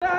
ज्या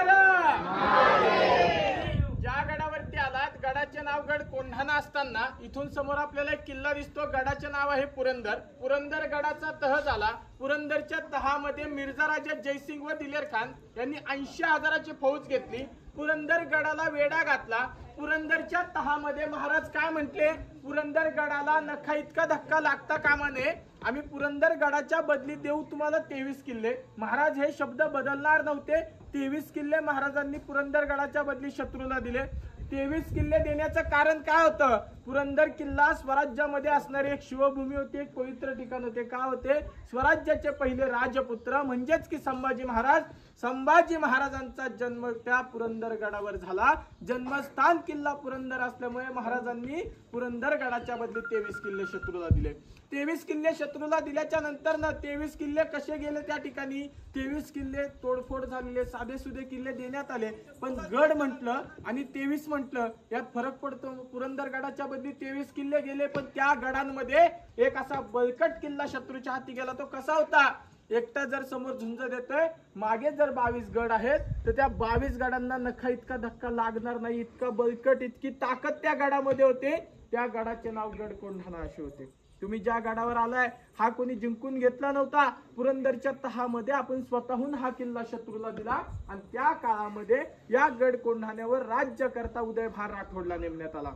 गडावरती आलात गडाचे नाव गड कोंढाणा असताना इथून समोर आपल्याला एक किल्ला दिसतो. गडाचे नाव आहे पुरंदर. पुरंदर गडाचा तह झाला. पुरंदरच्या तहामध्ये मिर्झा राजा जयसिंग व दिलेर खान यांनी 80,000ची फौज घेतली. पुरंदर गडाला वेढा घातला. पुरंदरच्या तहामध्ये महाराज काय म्हटले, पुरंदर गडाला नखा इतका धक्का लागता कामा नये. आम्ही पुरंदर गडाच्या बदली देऊ तुम्हाला 23 किल्ले. महाराज हे शब्द बदलणार नव्हते. 23 किल्ले महाराजांनी पुरंदर गडाच्या बदली शत्रूला दिले. 23 किल्ले देण्याचं कारण काय होतं? पुरंदर किल्ला स्वराज्यामध्ये असणारी एक शिवभूमी होती, एक पवित्र ठिकाण होते. काय होते? स्वराज्याचे पहिले राजपुत्र म्हणजेच की संभाजी महाराज. संभाजी महाराजांचा जन्म त्या पुरंदर गडावर झाला. जन्मस्थान किल्ला पुरंदर असल्यामुळे महाराजांनी पुरंदर गडाच्या बदली 23 किल्ले शत्रूला दिले. 23 किल्ले शत्रूला दिल्याच्या नंतर ना 23 किल्ले कसे गेले त्या ठिकाणी? 23 किल्ले तोडफोड झालेले, साधेसुधे किल्ले देण्यात आले. पण गड म्हटलं आणि 23 म्हटलं यात फरक पडतो. पुरंदर गडाच्या बदली 23 किल्ले गेले, पण त्या गडांमध्ये एक असा बळकट किल्ला शत्रूच्या हाती गेला. तो कसा होता? एकटा जर समोर झुंज देतोय, मागे जर 22 गड आहेत, तर त्या 22 गडांना नखा इतका धक्का लागणार नाही, इतका बळकट, इतकी ताकद त्या गडामध्ये होते. त्या गडाचे नाव गड कोंढाणा असे होते. तुम्ही ज्या गडावर आलाय हा कोणी जिंकून घेतला नव्हता. पुरंदरच्या तहामध्ये आपण स्वतःहून हा किल्ला शत्रूला दिला आणि त्या काळामध्ये या गड कोंढाण्यावर राज्य करता उदयभान राठोडला नेमण्यात आला.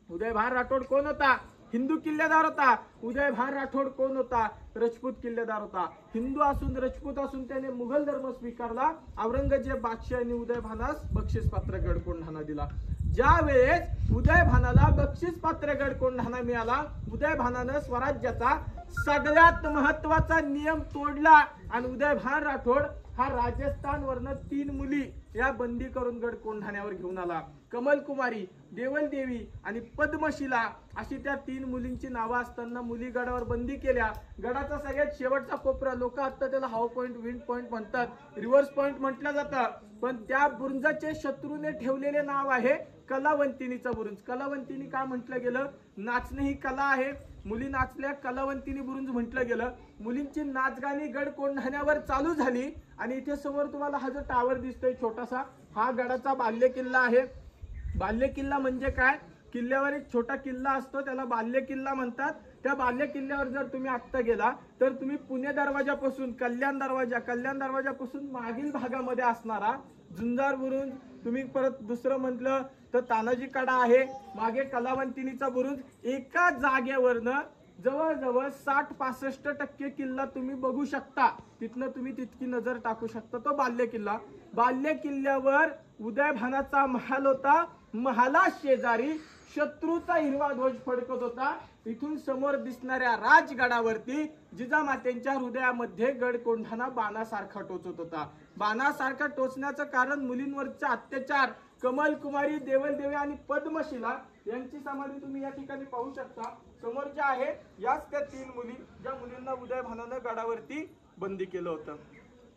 उदयभान राठोड कोण होता? हिंदू किल्लेदार होता. उदयभान राठोड कोण होता? राजपूत किल्लेदार होता. हिंदू असून राजपूत असून त्याने मुघल धर्म स्वीकारला. औरंगजेब बादशाहाने उदयभानास बक्षीस पात्र गड कोंढाणा दिला. ज्या वेळेस उदयभानाला बक्षीस पात्र गड कोंढाणा मिळाला, उदयभानानं स्वराज्याचा सगळ्यात महत्वाचा नियम तोडला आणि उदयभान राठोड हा राजस्थान वरनं 3 मुली या बंदी करून गड कोंढाण्यावर घेऊन आला. कमलकुमारी, देवल देवी आणि पद्मशिला अशी त्या 3 मुलींची नावं असताना मुली गडावर बंदी केल्या. गडाचा सगळ्यात शेवटचा कोपरा, लोक आता त्याला हाव पॉइंट, विंड पॉइंट म्हणतात, रिव्हर्स पॉइंट म्हटलं जातं, पण त्या बुरुजाचे शत्रूने ठेवलेले नाव आहे कलावंतिनीचा बुरुज. कलावंतिनी का म्हटलं गेलं? नाचणे ही कला आहे. मुली नाचल्या, कलावंतिनी बुरुज म्हटलं गेलं. मुलींची नाचगाणी गड कोंढाण्यावर चालू झाली आणि इथे समोर तुम्हाला हा जो टावर दिसतोय छोटासा, हा गडाचा बाल्य किल्ला आहे. बाल्य किल्ला म्हणजे काय? किल्ल्यावर एक छोटा किल्ला असतो, त्याला बाल्य किल्ला म्हणतात. त्या बाल्य किल्ल्यावर जर तुम्ही आत्ता गेला तर तुम्ही पुणे दरवाजापासून कल्याण दरवाजापासून मागील भागामध्ये असणारा झुंजार बुरुज, तुम्ही परत दुसरं म्हटलं तर तानाजी कडा आहे, मागे कलावंतिनीचा बुरुज, एका जागेवरनं जवळजवळ 60-65% किल्ला तुम्ही बघू शकता. तिथनं तुम्ही तितकी नजर टाकू शकता. तो बाल्य किल्ला. बाल्य किल्ल्यावर उदयभानाचा महाल होता. महाला शेजारी शत्रूचा हिरवा ध्वज फडकत होता. इथून समोर दिसणाऱ्या राजगडावरती जिजामातेंच्या हृदयामध्ये गड कोंढाणा बाणासारखा टोचत होता. बाणासारखा टोचण्याचं कारण मुलींवरचा अत्याचार. कमलकुमारी, देवल देवी आणि पद्मशिला यांची समाधी तुम्ही या ठिकाणी पाहू शकता. समोर ज्या आहे याच त्या 3 मुली, ज्या मुलींना उदयभानानं गडावरती बंदी केलं होतं.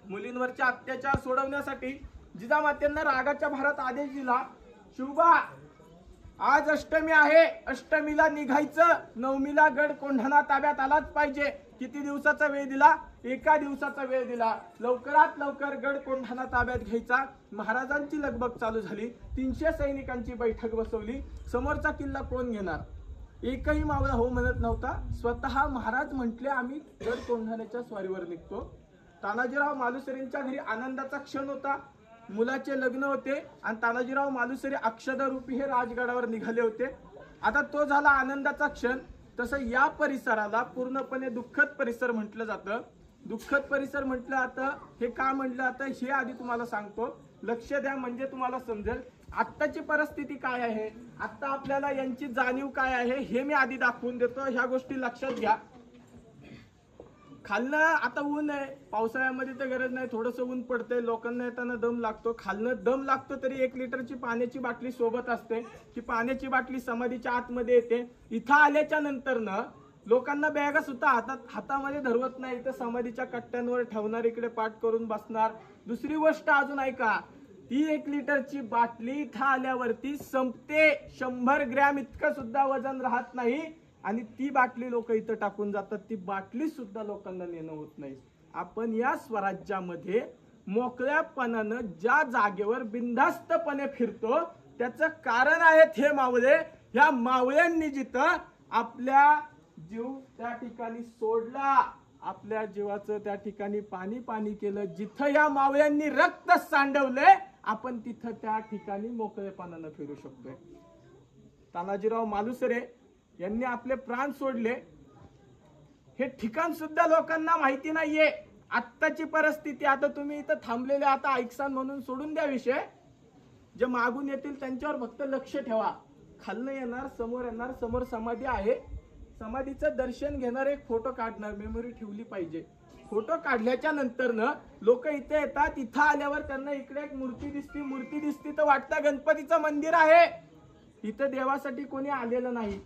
मुलींवरचे अत्याचार सोडवण्यासाठी जिजामातेंना रागाच्या भरात आदेश दिला, शिवबा आज अष्टमी आहे, अष्टमीला निघायचं, नवमीला गड कोंढाणा ताब्यात आलाच पाहिजे. किती दिवसाचा वेळ दिला? 1 दिवसाचा वेळ दिला. लवकरात लवकर गड कोंढाणा ताब्यात घ्यायचा. महाराजांची लगबग चालू झाली. 300 सैनिकांची बैठक बसवली. समोरचा किल्ला कोण घेणार? एकही मावळा हो म्हणत नव्हता. स्वतः महाराज म्हटले आम्ही गड कोंढाण्याच्या स्वारीवर निघतो. तानाजीराव मालुसरेंच्या घरी आनंदाचा क्षण होता. मुलाचे लग्न होते आणि तानाजीराव मालुसरे अक्षदरूपी हे राजगडावर निघाले होते. आता तो झाला आनंदाचा क्षण. तसं या परिसराला पूर्णपणे दुःखद परिसर म्हटलं जातं. दुःखद परिसर म्हटलं आता हे का म्हटलं आता हे आधी तुम्हाला सांगतो, लक्ष द्या म्हणजे तुम्हाला समजेल आत्ताची परिस्थिती काय आहे, आता आपल्याला यांची जाणीव काय आहे हे मी आधी दाखवून देतो. ह्या गोष्टी लक्षात घ्या. खालनं आता ऊन आहे, पावसाळ्यामध्ये तर गरज नाही, थोडंसं ऊन पडतंय, लोकांना येताना दम लागतो. खालनं दम लागतो तरी 1 लिटरची पाण्याची बाटली सोबत असते. की पाण्याची बाटली समाधीच्या आतमध्ये येते. इथं आल्याच्या नंतरनं लोकांना बॅगा सुद्धा हातामध्ये धरवत नाही, तर समाधीच्या कट्ट्यांवर ठेवणार, इकडे पाठ करून बसणार. दुसरी गोष्ट अजून ऐका, ती 1 लिटरची बाटली इथं आल्यावरती संपते. 100 ग्रॅम इतकं सुद्धा वजन राहत नाही आणि ती बाटली लोक इथं टाकून जातात. ती बाटली सुद्धा लोकांना नेणं होत नाही. आपण या स्वराज्यामध्ये मोकळ्यापणानं ज्या जागेवर बिनधास्तपणे फिरतो त्याचं कारण आहेत हे मावळे. ह्या मावळ्यांनी जिथं आपल्या जीव त्या ठिकाणी सोडला, आपल्या जीवाचं त्या ठिकाणी पाणी पाणी केलं, जिथं या मावळ्यांनी रक्त सांडवलंय आपण तिथं त्या ठिकाणी मोकळेपणानं फिरू शकतोय. तानाजीराव मालुसरे यांनी आपले प्राण सोडले हे ठिकाण सुद्धा लोकांना माहिती नाहीये. आत्ताची परिस्थिती, आता तुम्ही इथं थांबलेले आता ऐकसान म्हणून सोडून द्या विषय, जे मागून येतील त्यांच्यावर फक्त लक्ष ठेवा. खालनं येणार, समोर येणार, समोर समाधी आहे, समाधीचं दर्शन घेणार, एक फोटो काढणार, मेमरी ठेवली पाहिजे. फोटो काढल्याच्या नंतर न लोक इथे येतात, इथं आल्यावर त्यांना इकडे एक मूर्ती दिसती तर वाटतं गणपतीचं मंदिर आहे. इथं देवासाठी कोणी आलेलं नाही,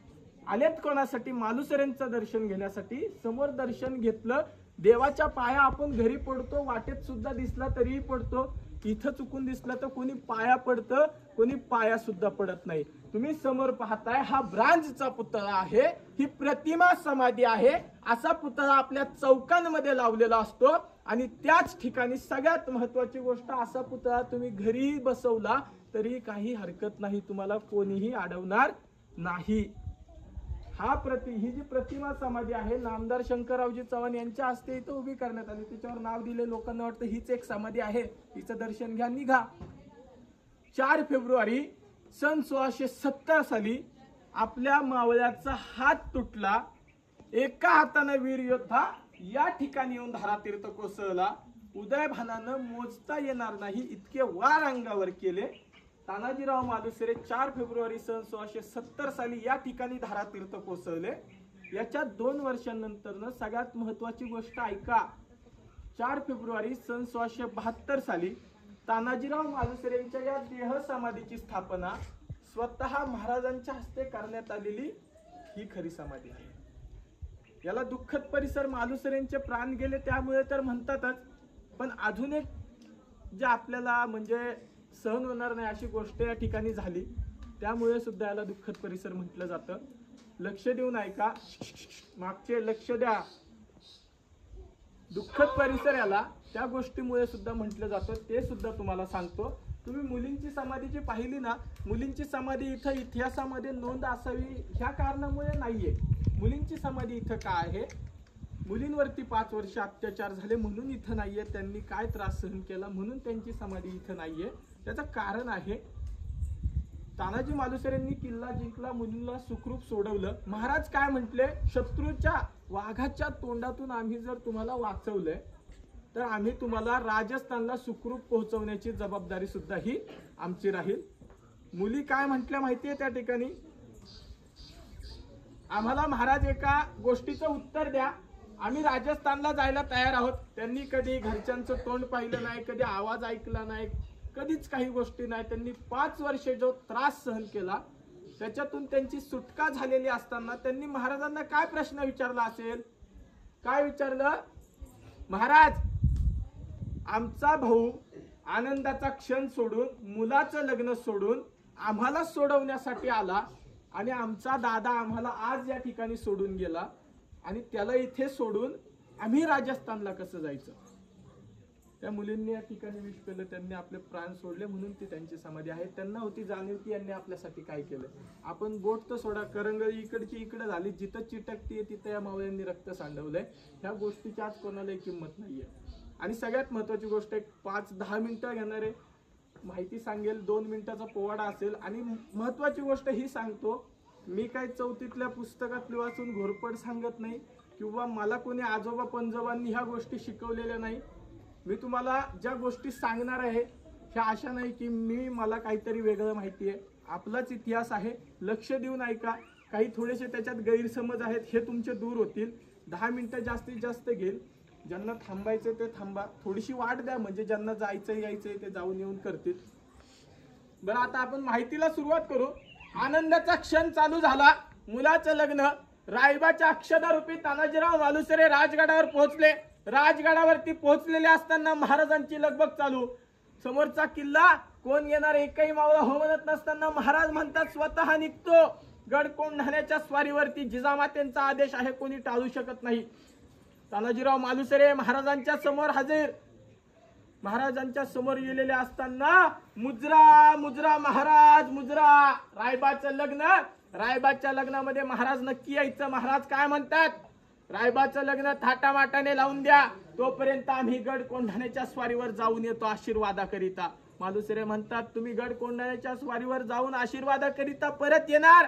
आलेत कोणासाठी? मालुसरेंचं दर्शन घेण्यासाठी. समोर दर्शन घेतलं, देवाच्या पाया आपण घरी पडतो, वाटेत सुद्धा दिसला तरीही पडतो, इथं चुकून दिसलं तर कोणी पाया पडतं, कोणी पाया सुद्धा पडत नाही. तुम्ही समोर पाहताय हा ब्रांजचा पुतळा आहे, ही प्रतिमा समाधी आहे. असा पुतळा आपल्या चौकांमध्ये लावलेला असतो आणि त्याच ठिकाणी सगळ्यात महत्वाची गोष्ट, असा पुतळा तुम्ही घरी बसवला तरी काही हरकत नाही, तुम्हाला कोणीही अडवणार नाही. ही जी प्रतिमा समाधी आहे नामदार शंकररावजी चव्हाण यांच्या हस्ते इथं उभी करण्यात आली. त्याच्यावर नाव दिले, लोकांना वाटतं हीच एक समाधी आहे, हिचं दर्शन घ्या, निघा. 4 फेब्रुवारी सन 1670 साली आपल्या मावळ्याचा हात तुटला. एका हाताने वीर योद्धा या ठिकाणी येऊन धारातीर्थ कोसळला. उदयभानानं मोजता येणार नाही इतके वार अंगावर केले. तानाजीराव मालुसरे 4 फेब्रुवारी सन 1670 साली या ठिकाणी धारातीर्थ कोसळले. याच्या 2 वर्षांनंतर सगळ्यात महत्वाची गोष्ट ऐका, 4 फेब्रुवारी सन 1672 साली तानाजीराव मालुसरेंच्या या देह समाधीची स्थापना स्वतः महाराजांच्या हस्ते करण्यात आलेली ही खरी समाधी आहे. याला दुःखद परिसर, मालुसरेंचे प्राण गेले त्यामुळे तर म्हणतातच, पण अजून एक जे आपल्याला म्हणजे सहन होणार नाही अशी गोष्ट या ठिकाणी झाली, त्यामुळे सुद्धा याला दुःखद परिसर म्हटलं जातं. लक्ष देऊन ऐका, मागचे लक्ष द्या. दुःखद परिसर याला त्या गोष्टीमुळे सुद्धा म्हटलं जातं, ते सुद्धा तुम्हाला सांगतो. तुम्ही मुलींची समाधी जी पाहिली ना, मुलींची समाधी इथं इतिहासामध्ये नोंद असावी ह्या कारणामुळे नाहीये. मुलींची समाधी इथं का आहे? मुलींवरती 5 वर्ष अत्याचार झाले म्हणून इथं नाहीये, त्यांनी काय त्रास सहन केला म्हणून त्यांची समाधी इथं नाहीये. त्याचं कारण आहे, तानाजी मालुसरेंनी किल्ला जिंकला, मुलींना सुखरूप सोडवलं. महाराज काय म्हटले, शत्रूच्या वाघाच्या तोंडातून आम्ही जर तुम्हाला वाचवलंय तर आम्ही तुम्हाला राजस्थानला सुखरूप पोहोचवण्याची जबाबदारी सुद्धा ही आमची राहील. मुली काय म्हटल्या माहितीये त्या ठिकाणी, आम्हाला महाराज एका गोष्टीचं उत्तर द्या, आम्ही राजस्थानला जायला तयार आहोत. त्यांनी कधी घरच्यांचं तोंड पाहिलं नाही, कधी आवाज ऐकला नाही, कधीच काही गोष्टी नाही. त्यांनी 5 वर्ष जो त्रास सहन केला त्याच्यातून त्यांची सुटका झालेली असताना त्यांनी महाराजांना काय प्रश्न विचारला असेल? काय विचारलं? महाराज, आमचा भाऊ आनंदाचा क्षण सोडून, मुलाचं लग्न सोडून आम्हाला सोडवण्यासाठी आला आणि आमचा दादा आम्हाला आज या ठिकाणी सोडून गेला आणि त्याला इथे सोडून आम्ही राजस्थानला कसं जायचं? त्या मुलींनी या ठिकाणी विष पेलं, त्यांनी आपले प्राण सोडले म्हणून ती त्यांची समाधी आहे. त्यांना होती जाणीव की यांनी आपल्यासाठी काय केलं. आपण बोट तर सोडा, करंगळी इकडची इकडे झाली, जिथं चिटकतीये तिथं या मावळ्यांनी रक्त सांडवलंय. ह्या गोष्टीची आज कोणालाही किंमत नाहीये. आणि सगळ्यात महत्वाची गोष्ट, एक 5-10 मिनिटं घेणारे माहिती सांगेल, 2 मिनिटाचा पोवाडा असेल. आणि महत्वाची गोष्ट ही सांगतो, मी काय 4थीतल्या पुस्तकातली वाचून घोरपड सांगत नाही किंवा मला कोणी आजोबा पंजोबांनी ह्या गोष्टी शिकवलेल्या नाही. मी तुम्हाला ज्या गोष्टी सांगणार आहे ह्या अशा नाही की मला काहीतरी वेगळं माहिती आहे. आपलाच इतिहास आहे, लक्ष देऊन ऐका. काही थोडेसे त्याच्यात गैरसमज आहेत, हे तुमचे दूर होतील. 10 मिनिटं जास्तीत जास्त घेईल. ज्यांना थांबायचं ते थांबा, थोडीशी वाट द्या, म्हणजे ज्यांना जायचं यायचंय ते जाऊन येऊन करतील. बरं, आता आपण माहितीला सुरुवात करू. आनंदाचा क्षण चालू झाला, मुलाचं लग्न. रायबाच्या अक्षदारूपी तानाजीराव मालुसरे राजगडावर पोहोचले. राजगडावरती पोहोचलेले असताना महाराजांची लगबग चालू. समोरचा किल्ला कोण येणार एकही मावळा हो म्हणत नसताना महाराज म्हणतात स्वतः निघतो. गड कोंढाण्याच्या स्वारीवरती जिजामातेंचा आदेश आहे, कोणी टाळू शकत नाही. तानाजीराव मालुसरे महाराजांच्या समोर हजर. महाराजांच्या समोर गेलेले असताना मुजरा मुजरा महाराज मुजरा. रायबाचं लग्न, रायबाच्या लग्नामध्ये महाराज नक्की यायचं. महाराज काय म्हणतात, रायबाचं लग्न थाटामाटाने लावून द्या, तोपर्यंत आम्ही गड कोंढाण्याच्या स्वारीवर जाऊन येतो आशीर्वादाकरिता. मालुसरे म्हणतात तुम्ही गड कोंढाण्याच्या स्वारीवर जाऊन आशीर्वादाकरिता परत येणार,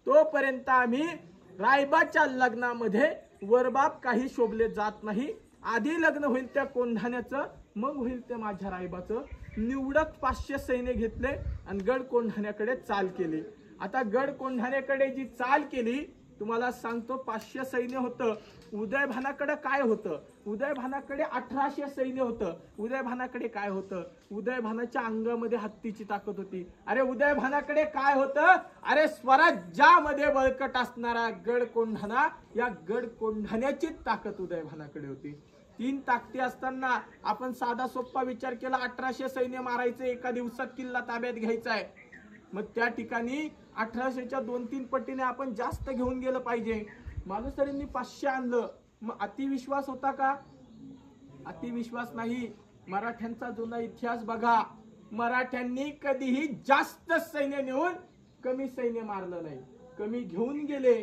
तोपर्यंत आम्ही रायबाच्या लग्नामध्ये वरबाप काही शोभले जात नाही. आधी लग्न होईल त्या कोंढाण्याचं, मग होईल ते माझ्या रायबाचं. निवडक 500 सैन्य घेतले आणि गड कोंढाण्याकडे चाल केली. आता गड कोंढाण्याकडे जी चाल केली, तुम्हाला सांगतो 500 सैन्य होतं. उदयभानाकडे काय होतं, उदयभानाकडे 1800 सैन्य होतं. उदयभानाकडे काय होतं, उदयभानाच्या अंगामध्ये हत्तीची ताकद होती. अरे उदयभानाकडे काय होतं, अरे स्वराज्यामध्ये बळकट असणारा गड कोंढाणा, या गड कोंढाण्याची ताकद उदयभानाकडे होती. 3 ताकदी असताना आपण साधा सोप्पा विचार केला, 1800 सैन्य मारायचं, एका दिवसात किल्ला ताब्यात घ्यायचा आहे. मग त्या ठिकाणी 1800च्या 2-3 पटीने आपण जास्त घेऊन गेलं पाहिजे. मालुसरेंनी 500 आणलं, मग अतिविश्वास होता का, अतिविश्वास नाही. मराठ्यांचा जुना इतिहास बघा, मराठ्यांनी कधीही जास्त सैन्य नेऊन कमी सैन्य मारलं नाही. कमी घेऊन गेले,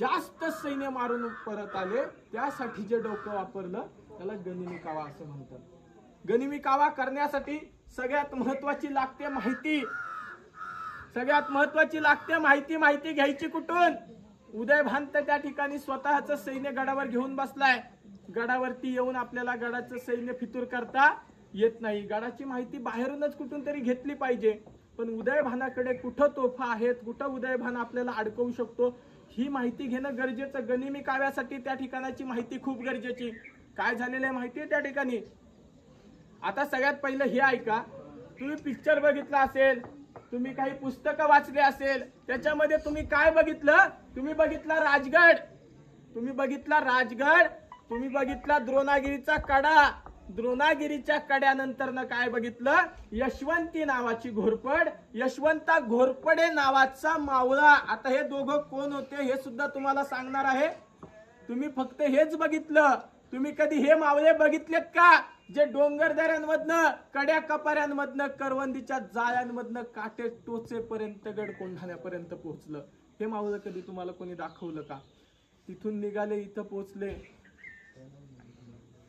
जास्त सैन्य मारून परत आले. त्यासाठी जे डोकं वापरलं त्याला गनिमी कावा असं म्हणतात. गनिमी कावा करण्यासाठी सगळ्यात महत्वाची लागते माहिती, सगळ्यात महत्वाची लागते माहिती. माहिती घ्यायची कुठून, उदयभान तर त्या ठिकाणी स्वतःच सैन्य गडावर घेऊन बसलाय. गडावरती येऊन आपल्याला गडाचं सैन्य फितूर करता येत नाही. गडाची माहिती बाहेरूनच कुठून तरी घेतली पाहिजे. पण उदयभानाकडे कुठं तोफा आहेत, कुठं उदयभान आपल्याला अडकवू शकतो, ही माहिती घेणं गरजेचं. गनिमी काव्यासाठी त्या ठिकाणाची माहिती खूप गरजेची. काय झालेलं आहे माहिती आहे त्या ठिकाणी. आता सगळ्यात पहिलं हे ऐका, तुम्ही पिक्चर बघितला असेल, तुम्ही काही पुस्तकं वाचले असेल, त्याच्यामध्ये तुम्ही काय बघितलं, तुम्ही बघितला राजगड, तुम्ही बघितला राजगड, तुम्ही बघितला द्रोणागिरीचा कडा. द्रोणागिरीच्या कड्यानंतर काय बघितलं, यशवंती नावाची घोरपड, यशवंता घोरपडे नावाचा मावळा. आता हे दोघं कोण होते हे सुद्धा तुम्हाला सांगणार आहे. तुम्ही फक्त हेच बघितलं, तुम्ही कधी हे मावळे बघितलेत का, जे डोंगर दऱ्यांमधनं, कड्या कपाऱ्यांमधनं, करवंदीच्या जाळ्यांमधनं काटे टोचेपर्यंत गड कोंढाण्यापर्यंत पोहोचलं. हे मावळं कधी तुम्हाला कोणी दाखवलं का. तिथून निघाले, इथं पोहोचले.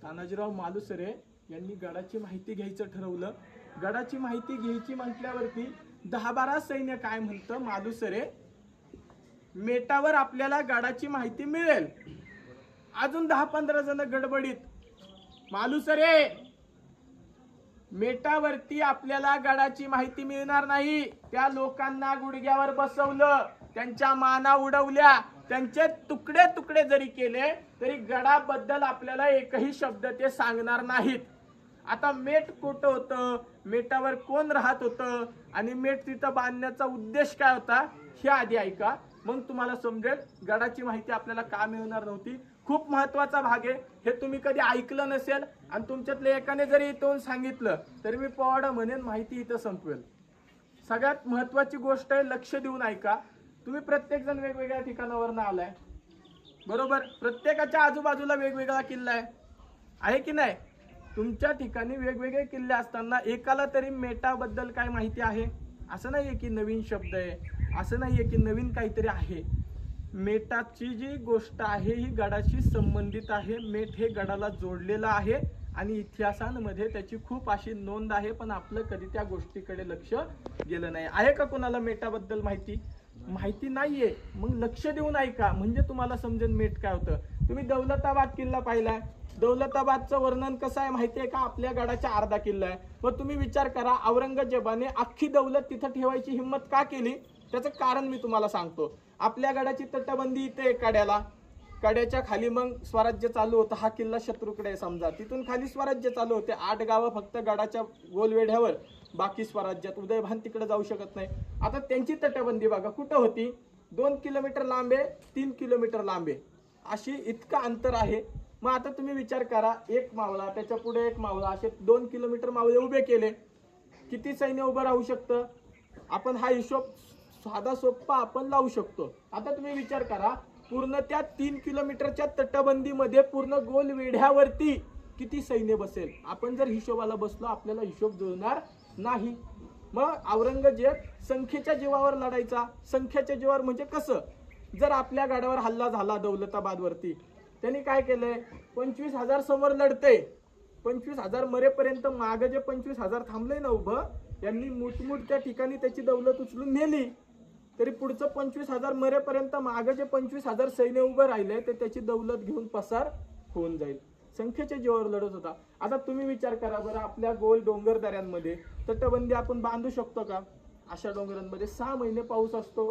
तानाजीराव मालुसरे यांनी गडाची माहिती घ्यायचं ठरवलं. गडाची माहिती घ्यायची म्हटल्यावरती 10-12 सैन्य काय म्हणतं, मालुसरे मेटावर आपल्याला गडाची माहिती मिळेल. अजून 10-15 जण गडबडीत, मालुसरे मेटावरती आपल्याला गडाची माहिती मिळणार नाही. त्या लोकांना गुडघ्यावर बसवलं, त्यांच्या माना उडवल्या, त्यांचे तुकडे तुकडे जरी केले तरी गडाबद्दल आपल्याला एकही शब्द ते सांगणार नाहीत. आता मेट कुठं होतं, मेटावर कोण राहत होतं आणि मेट तिथं बांधण्याचा उद्देश काय होता हे आधी ऐका, मग तुम्हाला समजेल गडाची माहिती आपल्याला का मिळणार नव्हती. खूप महत्वाचा भाग आहे. हे तुम्ही कधी ऐकलं नसेल आणि तुमच्यातले एकाने जरी इथून सांगितलं तरी मी पोवाडा म्हणेन माहिती इथं संपवेल. सगळ्यात महत्वाची गोष्ट आहे, लक्ष देऊन ऐका. तुम्ही प्रत्येक जण वेगवेगळ्या ठिकाणावरून आलाय, बरोबर. प्रत्येकाच्या आजूबाजूला वेगवेगळा किल्ला आहे की नाही. तुमच्या ठिकाणी वेगवेगळे किल्ले असताना एकाला तरी मेटाबद्दल काय माहिती आहे. असं नाहीये की नवीन शब्द आहे, असं नाहीये की नवीन काहीतरी आहे. मेटाची जी गोष्ट आहे ही गडाशी संबंधित आहे. मेट हे गडाला जोडलेलं आहे आणि इतिहासांमध्ये त्याची खूप अशी नोंद आहे, पण आपलं कधी त्या गोष्टीकडे लक्ष गेलं नाही. आहे का कोणाला मेटाबद्दल माहिती नाहीये. मग लक्ष देऊन ऐका म्हणजे तुम्हाला समजेल मेट काय होतं. तुम्ही दौलताबाद किल्ला पाहिलाय, दौलताबादचं वर्णन कसं आहे माहितीये का, आपल्या गडाचा अर्धा किल्ला आहे. मग तुम्ही विचार करा, औरंगजेबाने अख्खी दौलत तिथं ठेवायची हिंमत का केली, त्याचं कारण मी तुम्हाला सांगतो. आपल्या गडाची तटबंदी इथे कड्याला, कड्याच्या खाली मग स्वराज्य चालू होतं. हा किल्ला शत्रूकडे समजा, तिथून खाली स्वराज्य चालू होते. 8 गावं फक्त गडाच्या गोलवेढ्यावर, बाकी स्वराज्यात. उदयभान तिकडे जाऊ शकत नाही. आता त्यांची तटबंदी बघा कुठं होती, 2 किलोमीटर लांबे, 3 किलोमीटर लांबे, अशी इतकं अंतर आहे. मग आता तुम्ही विचार करा, एक मावळा, त्याच्या पुढे एक मावळा, असे 2 किलोमीटर मावळे उभे केले, किती सैन्य उभं राहू शकतं. आपण हा हिशोब साधा सोप्पा आपण लावू शकतो. आता तुम्ही विचार करा, पूर्ण त्या 3 किलोमीटरच्या तटबंदीमध्ये पूर्ण गोल वेढ्यावरती किती सैन्य बसेल, आपण जर हिशोबाला बसलो आपल्याला हिशोब जुळणार नाही. मग औरंगजेब संख्येच्या जीवावर लढायचा. संख्येच्या जीवावर म्हणजे कसं, जर आपल्या गडावर हल्ला झाला दौलताबादवरती, त्यांनी काय केलंय, 25,000 समोर लढते, 25,000 मरेपर्यंत मागे जे 25,000 थांबले ना उभं, यांनी मुठमुठ त्या ठिकाणी त्याची दौलत उचलून नेली. तरी पुढचं 25,000 मरेपर्यंत मागे जे 25,000 सैन्य उभं राहिले ते त्याची दौलत घेऊन पसार होऊन जाईल. संख्येच्या जीवावर लढत होता. आता तुम्ही विचार करा बरं, आपल्या गोल डोंगर दऱ्यांमध्ये तटबंदी आपण बांधू शकतो का? अशा डोंगरांमध्ये 6 महिने पाऊस असतो,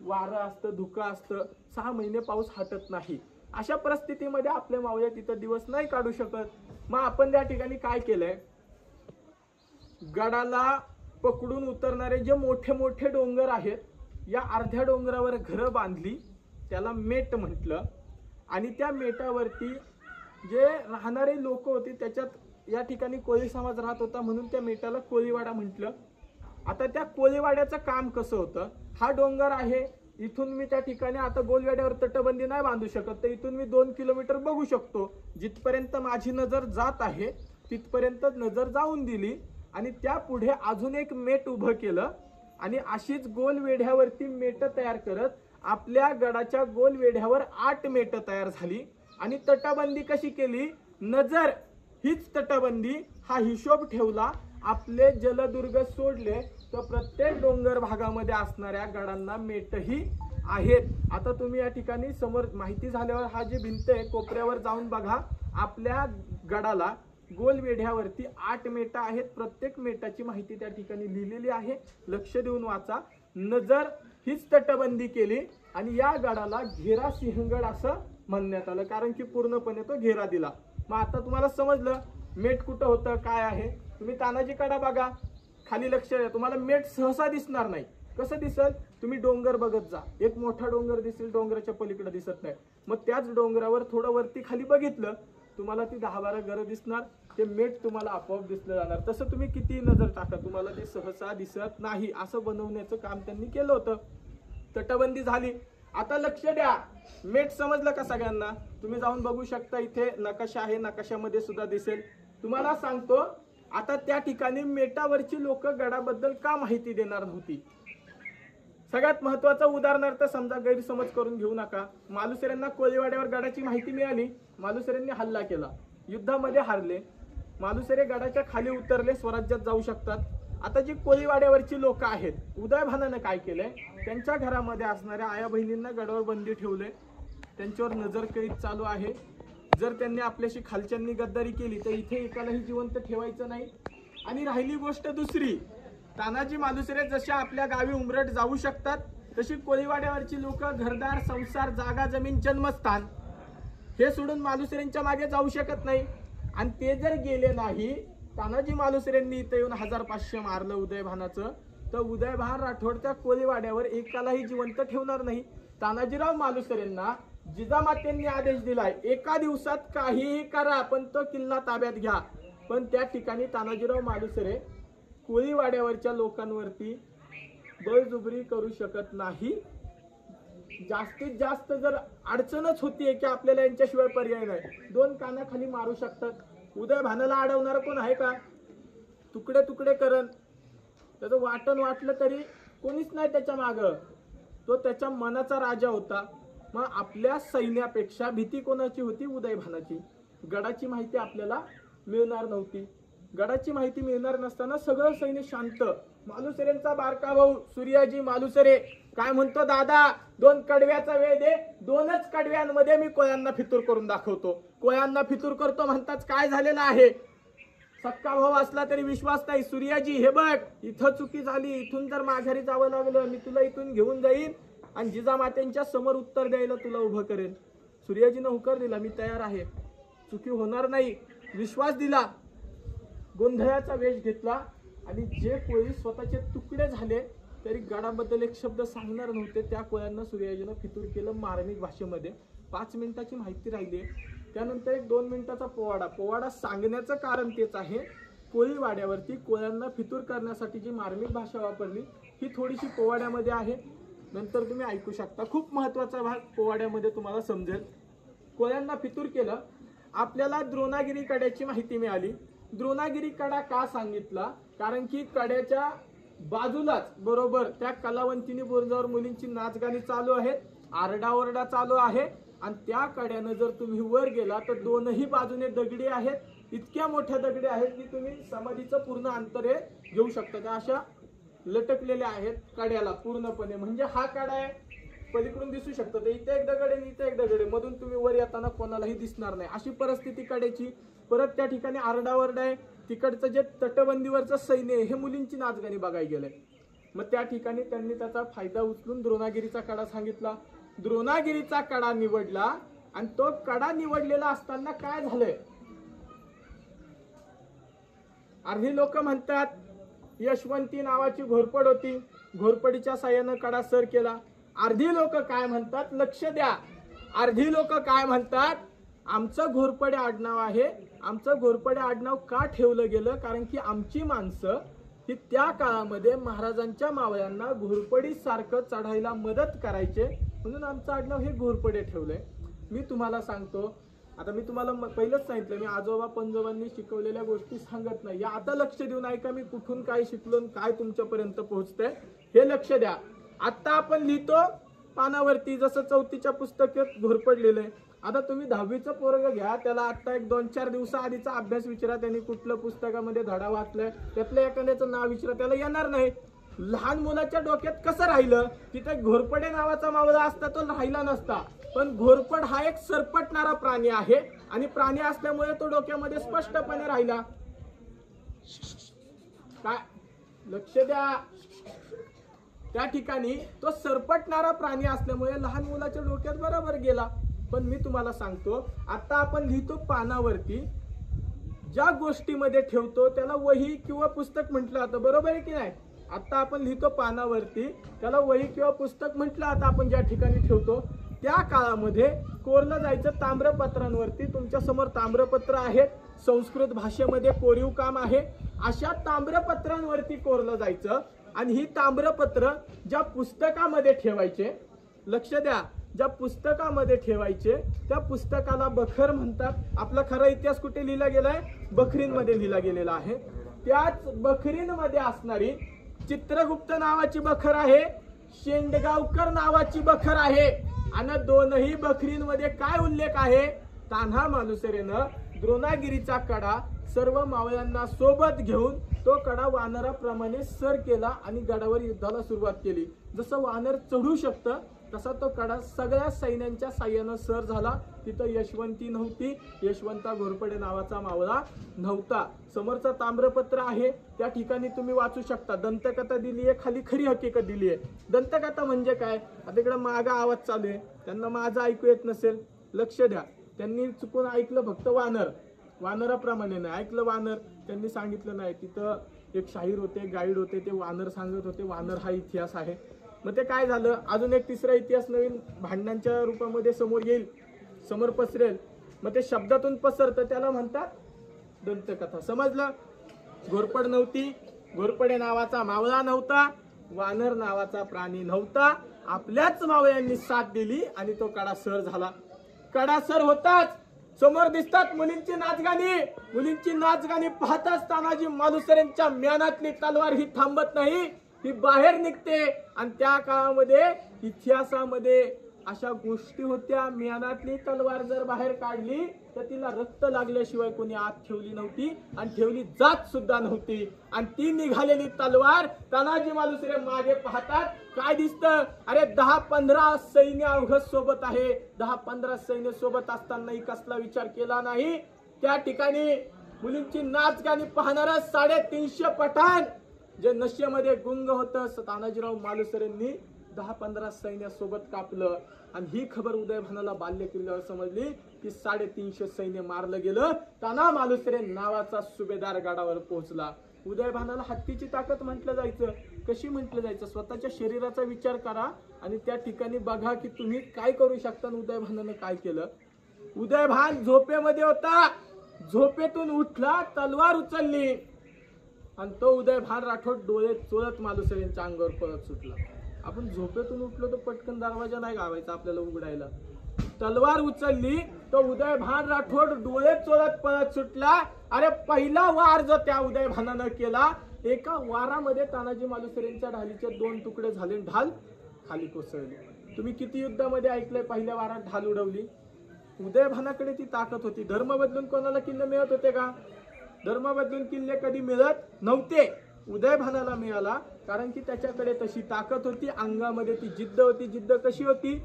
वारं असतं, धुकं असतं, 6 महिने पाऊस हटत नाही. अशा परिस्थितीमध्ये आपल्या मावळ्या तिथं दिवस नाही काढू शकत. मग आपण त्या ठिकाणी काय केलंय, गडाला पकडून उतरणारे जे मोठे मोठे डोंगर आहेत, या अर्ध्या डोंगरावर घरं बांधली, त्याला मेट म्हटलं. आणि त्या मेटावरती जे राहणारे लोक होते, त्याच्यात या ठिकाणी कोळी समाज राहत होता म्हणून त्या मेटाला कोळीवाडा म्हटलं. आता त्या कोळीवाड्याचं काम कसं होतं, हा डोंगर आहे, इथून मी त्या ठिकाणी आता गोलवेड्यावर तटबंदी नाही बांधू शकत, तर इथून मी 2 किलोमीटर बघू शकतो. जिथपर्यंत माझी नजर जात आहे तिथपर्यंत नजर जाऊन दिली आणि त्या पुढे अजून एक मेट उभं केलं आणि अशीच गोलवेढ्यावरती मेट तयार करत आपल्या गडाच्या गोलवेढ्यावर 8 मेट तयार झाली. आणि तटबंदी कशी केली, नजर हीच तटबंदी, हा हिशोब ठेवला. आपले जलदुर्ग सोडले तर प्रत्येक डोंगर भागामध्ये असणाऱ्या गडांना मेटही आहेत. आता तुम्ही या ठिकाणी समोर माहिती झाल्यावर हा जी भिंत आहे कोपऱ्यावर जाऊन बघा, आपल्या गडाला गोलवेढ्यावरती 8 मेटा आहेत. प्रत्येक मेटाची माहिती त्या ठिकाणी लिहिलेली आहे, लक्ष देऊन वाचा. नजर हीच तटबंदी केली आणि या गडाला घेरा सिंहगड असं म्हणण्यात आलं, कारण की पूर्णपणे तो घेरा दिला. मग आता तुम्हाला समजलं मेट कुठं होतं, काय आहे. तुम्ही तानाजी कडा बघा, खाली लक्ष द्या, तुम्हाला मेट सहसा दिसणार नाही. कसं दिसल, तुम्ही डोंगर बघत जा, एक मोठा डोंगर दिसेल, डोंगराच्या पलीकडे दिसत नाही. मग त्याच डोंगरावर थोडं वरती खाली बघितलं, तुम्हाला ती 10-12 घरं दिसणार, ते मेट तुम्हाला आपोआप दिसलं जाणार. तसं तुम्ही किती नजर टाका, तुम्हाला ते सहसा दिसत नाही. असं बनवण्याचं काम त्यांनी केलं होतं. तटबंदी झाली. आता लक्ष द्या, मेट समजलं का सगळ्यांना? तुम्ही जाऊन बघू शकता, इथे नकाशा आहे, नकाशामध्ये सुद्धा दिसेल. तुम्हाला सांगतो, आता त्या ठिकाणी मेटावरची लोक गडाबद्दल का माहिती देणार नव्हती. सगळ्यात महत्वाचं उदाहरणार्थ समजा, गैरसमज करून घेऊ नका. मालुसऱ्यांना कोळीवाड्यावर गडाची माहिती मिळाली, मालुसऱ्यांनी हल्ला केला, युद्धामध्ये हारले, मालुसरे गडाच्या खाली उतरले, स्वराज्यात जाऊ शकतात. आता जी कोळीवाड्यावरची लोक आहेत, उदयभानानं काय केलंय, त्यांच्या घरामध्ये असणाऱ्या आया बहिणींना गडावर बंदी ठेवले, त्यांच्यावर नजर कैद चालू आहे. जर त्यांनी आपल्याशी खालच्यांनी गद्दारी केली तर इथे एकालाही जिवंत ठेवायचं नाही. आणि राहिली गोष्ट दुसरी, तानाजी मालुसरे जशा आपल्या गावी उमरट जाऊ शकतात, तशी कोळीवाड्यावरची लोक घरदार, संसार, जागा, जमीन, जन्मस्थान हे सोडून मालुसरेंच्या मागे जाऊ शकत नाही. आणि ते जर गेले नाही, तानाजी मालुसरेंनी इथे येऊन 1500 मारलं उदयभानाचं, तर उदयभान राठोड त्या कोळीवाड्यावर एकालाही जिवंत ठेवणार नाही. तानाजीराव मालुसरेंना जिजामातेंनी आदेश दिलाय, एका दिवसात काहीही करा पण तो किल्ला ताब्यात घ्या. पण त्या ठिकाणी तानाजीराव मालुसरे कोळीवाड्यावरच्या लोकांवरती बळजुबरी करू शकत नाही. जास्तीत जास्त जर अडचणच होतीये की आपल्याला यांच्याशिवाय पर्याय नाही, 2 कानाखाली मारू शकतात. उदयभानाला अडवणार कोण आहे का? तुकडे तुकडे करण, त्याचं वाटण वाटलं तरी कोणीच नाही त्याच्या मागं. तो त्याच्या मनाचा राजा होता. मग आपल्या सैन्यापेक्षा भीती कोणाची होती? उदयभानाची. गडाची माहिती आपल्याला मिळणार नव्हती. गडाची माहिती मिळणार नसताना सगळं सैन्य शांत. मालुसरेंचा बारका भाऊ सूर्याजी मालुसरे काय म्हणतो, दादा 2 कडव्याचा वेळ दे, 2च कडव्यांमध्ये मी कोळ्यांना फितूर करून दाखवतो. कोळ्यांना फितूर करतो म्हणताच काय झालेलं आहे, सक्का भाऊ असला तरी विश्वास नाही. सूर्याजी हे बघ, इथं चुकी झाली, इथून जर माघारी जावं लागलं मी तुला इथून घेऊन जाईन आणि जिजामातेंच्या समोर उत्तर द्यायला तुला उभं करेन. सूर्याजीनं होकार दिला, मी तयार आहे, चुकी होणार नाही, विश्वास दिला. गोंधळाचा वेश घेतला आणि जे कोळी स्वतःचे तुकडे झाले तरी गडाबद्दल एक शब्द सांगणार नव्हते, त्या कोळ्यांना सूर्याजीनं फितूर केलं मार्मिक भाषेमध्ये. 5 मिनिटाची माहिती राहिली, त्यानंतर एक 2 मिनिटाचा पोवाडा सांगण्याचं कारण तेच आहे. कोळीवाड्यावरती कोळ्यांना फितूर करण्यासाठी जी मार्मिक भाषा वापरली ही थोडीशी पोवाड्यामध्ये आहे, नंतर तुम्ही ऐकू शकता. खूप महत्वाचा भाग पोवाड्यामध्ये तुम्हाला समजेल. कोळ्यांना फितूर केलं आपल्याला द्रोणागिरी कड्याची माहिती मिळाली. द्रोणागिरी कडा का सांगितला? कारण की कड्याच्या बाजूलाच बरोबर त्या कलावंतिनी बुरुजावर मुलींची नाचगाणी चालू आहेत, आरडाओरडा चालू आहे आणि त्या कड्यानं जर तुम्ही वर गेला तर दोनही बाजूने दगडी आहेत, इतक्या मोठ्या दगडी आहेत की तुम्ही समाधीचं पूर्ण अंतर हे घेऊ शकता. त्या अशा लटकलेल्या आहेत कड्याला पूर्णपणे. म्हणजे हा कडा आहे, पलीकडून दिसू शकतं, ते इथे एक दगड आहे, इथे एक दगड आहे, मधून तुम्ही वर येताना कोणालाही दिसणार नाही अशी परिस्थिती कड्याची. परत त्या ठिकाणी आरडाओरडा आहे, तिकडचं जे तटबंदीवरचं सैन्य हे मुलींची नाचगाणी बघायला गेलंय. मग त्या ठिकाणी त्यांनी त्याचा फायदा उचलून द्रोणागिरीचा कडा सांगितला. द्रोणागिरीचा कडा निवडला आणि तो कडा निवडलेला असताना काय झालंय, अर्धी लोक म्हणतात यशवंती नावाची घोरपड होती, घोरपडीच्या साह्यानं कडा सर केला. अर्धी लोक काय म्हणतात, लक्ष द्या, अर्धी लोक काय म्हणतात, आमचं घोरपडे आडनाव आहे. आमचं घोरपडे आडनाव का ठेवलं गेलं? कारण की आमची माणसं ही त्या काळामध्ये महाराजांच्या मावळ्यांना घोरपडी सारखं चढायला मदत करायचे, म्हणून आमचं आडनाव हे घोरपडे ठेवलंय. मी तुम्हाला सांगतो, आता मी तुम्हाला पहिलंच सांगितलं, मी आजोबा पंजोबांनी शिकवलेल्या गोष्टी सांगत नाही. आता लक्ष देऊन ऐका, मी कुठून काय शिकलो काय तुमच्यापर्यंत पोहोचतंय हे लक्ष द्या. आता आपण लिहितो पानावरती, जसं 4थीच्या पुस्तकात घोरपड लिहिलंय. आता तुम्ही 10वीचं पोरग घ्या, त्याला आता एक 2-4 दिवसाआधीचा अभ्यास विचारा, त्यांनी कुठलं पुस्तकामध्ये धडा वाचलाय, त्यातलं एखाद्याचं नाव विचारा, त्याला येणार नाही. लहान मुलाच्या डोक्यात कसं राहिलं, तिथे घोरपडे नावाचा मावळा असता तो राहिला नसता. पण घोरपड हा एक सरपटणारा प्राणी आहे आणि प्राणी असल्यामुळे तो डोक्यामध्ये स्पष्टपणे राहिला. काय लक्ष द्या, त्या ठिकाणी तो सरपटणारा प्राणी असल्यामुळे लहान मुलाच्या डोक्यात बरोबर गेला. पण मी तुम्हाला सांगतो, आता आपण लिहितो पानावरती, ज्या गोष्टीमध्ये ठेवतो त्याला वही किंवा पुस्तक म्हटलं जातं, बरोबर आहे की नाही? आता आपण लिहितो पानावरती, त्याला वही किंवा पुस्तक म्हटलं. आता आपण ज्या ठिकाणी ठेवतो त्या काळामध्ये कोरलं जायचं ताम्रपत्रांवरती. तुमच्या समोर ताम्रपत्र आहेत, संस्कृत भाषेमध्ये कोरीव काम आहे. अशा ताम्रपत्रांवरती कोरलं जायचं आणि ही ताम्रपत्र ज्या पुस्तकामध्ये ठेवायचे, लक्ष द्या, ज्या पुस्तकामध्ये ठेवायचे त्या पुस्तकाला बखर म्हणतात. आपला खरा इतिहास कुठे लिहिला गेलाय? बखरींमध्ये लिहिला गेलेला आहे. त्याच बखरींमध्ये असणारी चित्रगुप्त नावाची बखर आहे, शेंडगावकर नावाची बखर आहे आणि दोनही बखरींमध्ये काय उल्लेख आहे? तान्हा मालुसरेनं द्रोणागिरीचा कडा सर्व मावळ्यांना सोबत घेऊन तो कडा वानराप्रमाणे सर केला आणि गडावर युद्धाला सुरुवात केली. जसं वानर चढू शकतं तसा तो कडा सगळ्या सैन्यांच्या साह्यानं सर झाला. तिथं यशवंती नव्हती, यशवंता घोरपडे नावाचा मावळा नव्हता. समोरचं ताम्रपत्र आहे, त्या ठिकाणी तुम्ही वाचू शकता. दंतकथा दिली आहे, खाली खरी हकीकत दिली आहे. दंतकथा म्हणजे काय? आता इकडे मागा आवाज चालू आहे, त्यांना माझं ऐकू येत नसेल, लक्ष द्या. त्यांनी चुकून ऐकलं फक्त वानर, वानराप्रमाणे नाही ऐकलं वानर, त्यांनी सांगितलं नाही. तिथं एक शाहीर होते, गाईड होते, ते वानर सांगत होते. वानर हा इतिहास आहे. मग ते काय झालं, अजून एक तिसरा इतिहास नवीन भांडणांच्या रूपामध्ये समोर येईल, समोर पसरेल. मग ते शब्दातून पसरतं, त्याला म्हणतात दंतकथा. समजलं? घोरपड नव्हती, घोरपडे नावाचा मावळा नव्हता, वानर नावाचा प्राणी नव्हता. आपल्याच मावळ्यांनी साथ दिली आणि तो कडा सर झाला. कडा सर होताच समोर दिसतात मुलींची नाचगाणी. मुलींची नाचगाणी पाहताच तानाजी मालुसरेंच्या म्यानातली तलवार ही थांबत नाही, ती बाहेर निघते. आणि त्या काळामध्ये इतिहासामध्ये अशा गोष्टी होत्या, म्यानातली तलवार जर बाहेर काढली तर तिला रक्त लागल्याशिवाय कोणी आत ठेवली नव्हती आणि ठेवली जात सुद्धा नव्हती. आणि ती निघालेली तलवार तानाजी मालुसरे मागे पाहतात, काय दिसतं? अरे 10-15 सैन्य अवघ सोबत आहे. 10-15 सैन्य सोबत असतानाही कसला विचार केला नाही. त्या ठिकाणी मुलींची नाचगाणी पाहणारा 350 पठाण जे नशेमध्ये गुंग होतं, तानाजीराव मालुसरेंनी 10-15 सैन्यासोबत कापलं. आणि ही खबर उदयभानाला बाल्य किल्ल्यावर समजली की 350 सैन्य मारलं गेलं. ताना मालुसरे नावाचा सुभेदार गडावर पोहोचला. उदयभानाला हत्तीची ताकद म्हटलं जायचं. कशी म्हटलं जायचं? स्वतःच्या शरीराचा विचार करा आणि त्या ठिकाणी बघा की तुम्ही काय करू शकता. उदयभानानं काय केलं? उदयभान झोपेमध्ये होता, झोपेतून उठला, तलवार उचलली आणि तो उदयभान राठोड डोळे चोळत मालुसरेंच्या अंगावर पळत सुटला. आपण झोपेतून उठलो तर पटकन दरवाजा नाही गावायचा आपल्याला उघडायला. तलवार उचलली तो उदयभान राठोड डोळे चोळत पळत सुटला. अरे पहिला वार जो त्या उदयभानानं केला, एका वारामध्ये तानाजी मालुसरेंच्या ढालीचे 2 तुकडे झाले, ढाल खाली कोसळली. तुम्ही किती युद्धामध्ये ऐकलंय पहिल्या वारात ढाल उडवली? उदयभानाकडे ती ताकद होती. धर्म बदलून कोणाला किल्ले मिळत होते का? धर्म बदलून किल्ले कधी मिळत नव्हते. उदयभानाला मिळाला कारण की त्याच्याकडे तशी ताकद होती, अंगामध्ये ती जिद्द होती. जिद्द कशी होती?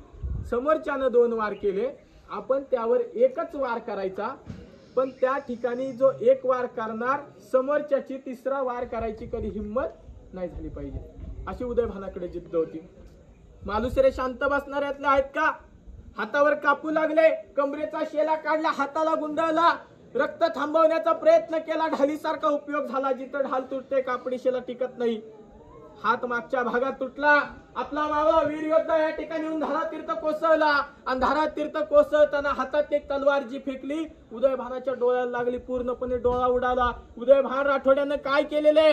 समोरच्यानं 2 वार केले, आपण त्यावर एकच वार करायचा, पण त्या ठिकाणी जो 1 वार करणार समोरच्याची 3रा वार करायची कधी हिंमत नाही झाली पाहिजे, अशी उदयभानाकडे जिद्द होती. मालुसरे शांत बसणाऱ्यातले आहेत का? हातावर कापू लागले, कमरेचा शेला काढला, हाताला गुंडाळला, रक्त थांबवण्याचा प्रयत्न केला, ढालीसारखा उपयोग झाला. जिथं ढाल तुटते कापडी शेला टिकत नाही. हात मागच्या भागात तुटला. आपला मावळा वीर योद्धा या ठिकाणी येऊन धारातीर्थ कोसळला आणि धारातीर्थ कोसळताना हातात एक तलवार जी फेकली, उदयभानाच्या डोळ्याला लागली, पूर्णपणे डोळा उडाला. उदयभान राठोड्यानं काय केलेले?